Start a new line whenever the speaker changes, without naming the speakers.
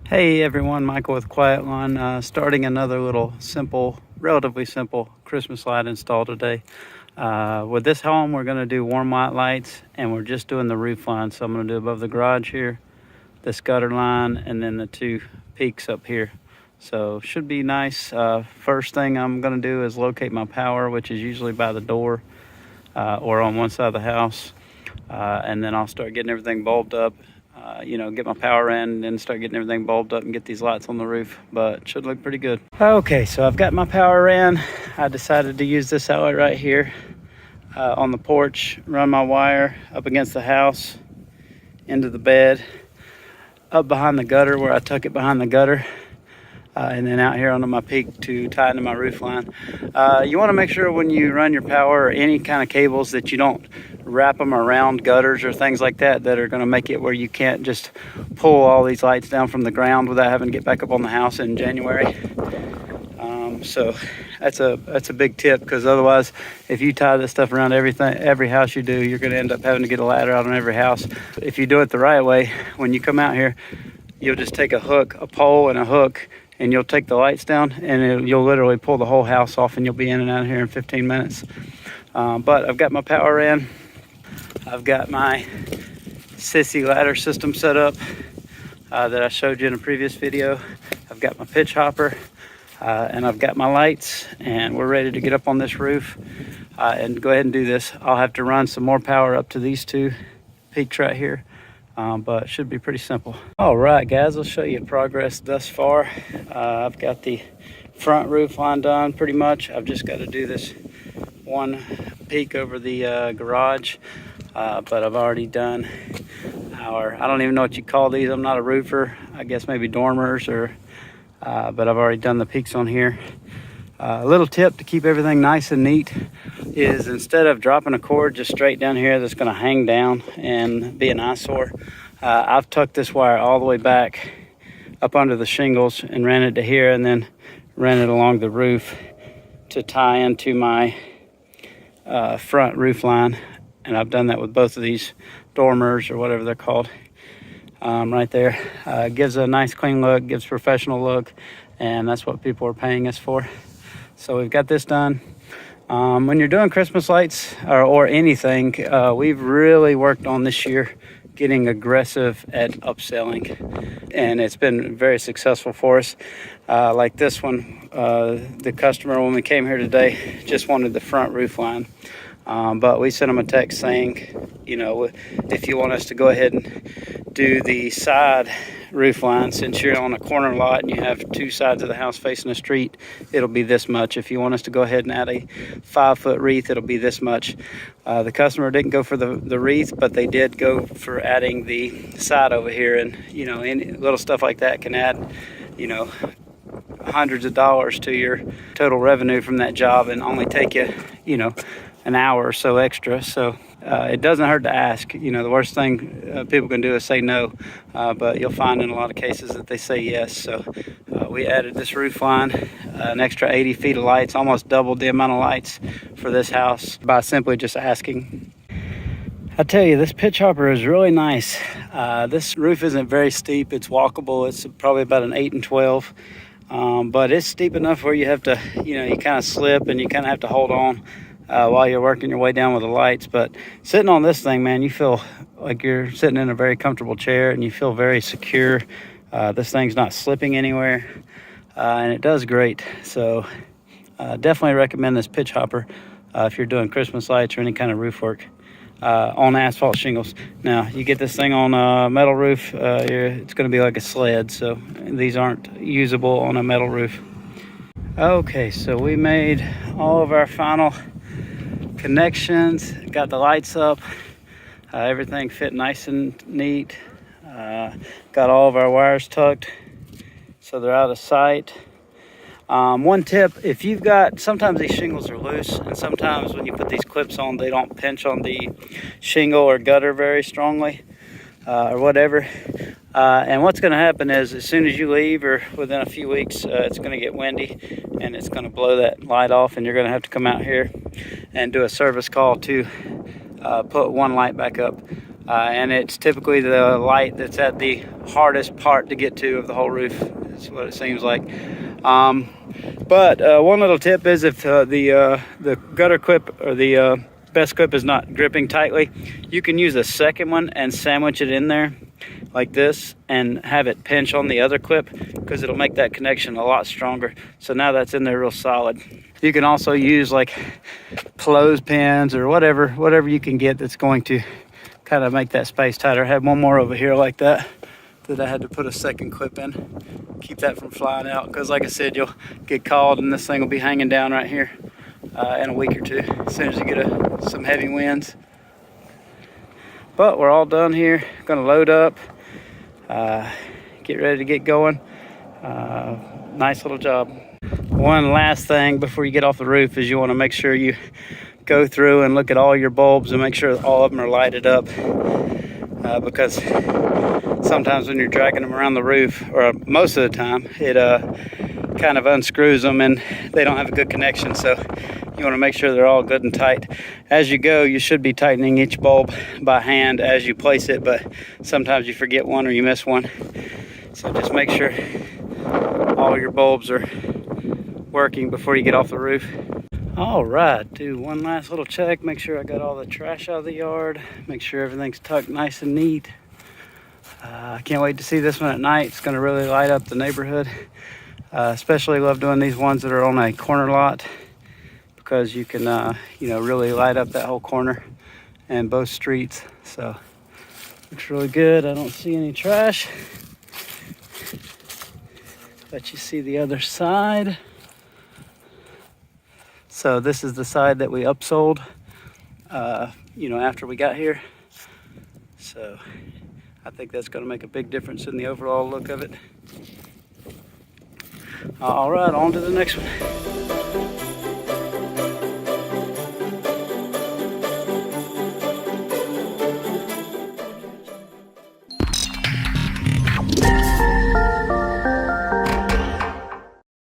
Hey everyone, Michael with Quiet Lawn, starting another little simple, relatively simple Christmas light install today. With this home, we're going to do warm white lights, and we're just doing the roof line. So I'm going to do above the garage here, this gutter line, and then the two peaks up here. So should be nice. First thing I'm going to do is locate my power, which is usually by the door or on one side of the house, and then I'll start getting everything bulbed up. Get my power in and then start getting everything bulbed up and get these lights on the roof, but it should look pretty good. Okay, so I've got my power in. I decided to use this outlet right here on the porch, run my wire up against the house, into the bed, up behind the gutter where I tuck it behind the gutter, and then out here onto my peak to tie into my roof line. You want to make sure when you run your power or any kind of cables that you don't wrap them around gutters or things like that are going to make it where you can't just pull all these lights down from the ground without having to get back up on the house in January. So that's a big tip, because otherwise, if you tie this stuff around every house you do, you're going to end up having to get a ladder out on every house. If you do it the right way, when you come out here, you'll just take a pole and a hook, and you'll take the lights down, and you'll literally pull the whole house off, and you'll be in and out of here in 15 minutes. But I've got my power in. I've got my Sissy ladder system set up that I showed you in a previous video. I've got my pitch hopper and I've got my lights, and we're ready to get up on this roof and go ahead and do this. I'll have to run some more power up to these two peaks right here, but it should be pretty simple. All right, guys, I'll show you progress thus far. I've got the front roof line done pretty much. I've just got to do this one peak over the garage. But I've already done I don't even know what you call these. I'm not a roofer. I guess maybe dormers, but I've already done the peaks on here. A little tip to keep everything nice and neat is, instead of dropping a cord just straight down here that's going to hang down and be an eyesore, I've tucked this wire all the way back up under the shingles and ran it to here, and then ran it along the roof to tie into my front roof line. And I've done that with both of these dormers, or whatever they're called, right there. Gives a nice clean look, gives professional look, and that's what people are paying us for. So we've got this done. When you're doing Christmas lights or anything, we've really worked on this year getting aggressive at upselling, and it's been very successful for us. Like this one, the customer, when we came here today, just wanted the front roof line. But we sent them a text saying, if you want us to go ahead and do the side roof line, since you're on a corner lot and you have two sides of the house facing the street, it'll be this much. If you want us to go ahead and add a 5-foot wreath, it'll be this much. The customer didn't go for the wreath, but they did go for adding the side over here. And, any little stuff like that can add, hundreds of dollars to your total revenue from that job, and only take you, an hour or so extra. So it doesn't hurt to ask. The worst thing people can do is say no, but you'll find in a lot of cases that they say yes. So we added this roof line, an extra 80 feet of lights, almost doubled the amount of lights for this house by simply just asking. I tell you, this pitch hopper is really nice. This roof isn't very steep. It's walkable. It's probably about an 8 and 12. But it's steep enough where you have to, you kind of slip, and you kind of have to hold on while you're working your way down with the lights. But sitting on this thing, man, you feel like you're sitting in a very comfortable chair, and you feel very secure. This thing's not slipping anywhere, and it does great. So definitely recommend this pitch hopper if you're doing Christmas lights or any kind of roof work on asphalt shingles. Now, you get this thing on a metal roof, it's going to be like a sled, so these aren't usable on a metal roof. Okay, so we made all of our final connections, got the lights up, everything fit nice and neat, got all of our wires tucked so they're out of sight. One tip, if you've got, sometimes these shingles are loose, and sometimes when you put these clips on, they don't pinch on the shingle or gutter very strongly, or whatever. And what's going to happen is, as soon as you leave, or within a few weeks, it's going to get windy, and it's going to blow that light off, and you're going to have to come out here and do a service call to put one light back up. and it's typically the light that's at the hardest part to get to of the whole roof. That's what it seems like. But one little tip is if the gutter clip or the best clip is not gripping tightly, you can use a second one and sandwich it in there like this and have it pinch on the other clip, because it'll make that connection a lot stronger. So now that's in there real solid. You can also use like clothespins or whatever you can get that's going to kind of make that space tighter. I have one more over here like that I had to put a second clip in, keep that from flying out, because like I said, you'll get called and this thing will be hanging down right here in a week or two as soon as you get some heavy winds. But we're all done here. Gonna load up, get ready to get going. Nice little job. One last thing before you get off the roof is you want to make sure you go through and look at all your bulbs and make sure all of them are lighted up, because sometimes when you're dragging them around the roof, or most of the time, it kind of unscrews them and they don't have a good connection. So you want to make sure they're all good and tight. As you go, you should be tightening each bulb by hand as you place it, but sometimes you forget one or you miss one. So just make sure all your bulbs are working before you get off the roof. All right, do one last little check, make sure I got all the trash out of the yard, make sure everything's tucked nice and neat. I can't wait to see this one at night. It's going to really light up the neighborhood. Especially love doing these ones that are on a corner lot, because you can really light up that whole corner and both streets. So looks really good. I don't see any trash. Let you see the other side. So this is the side that we upsold after we got here. So I think that's going to make a big difference in the overall look of it. All right, on to the next one.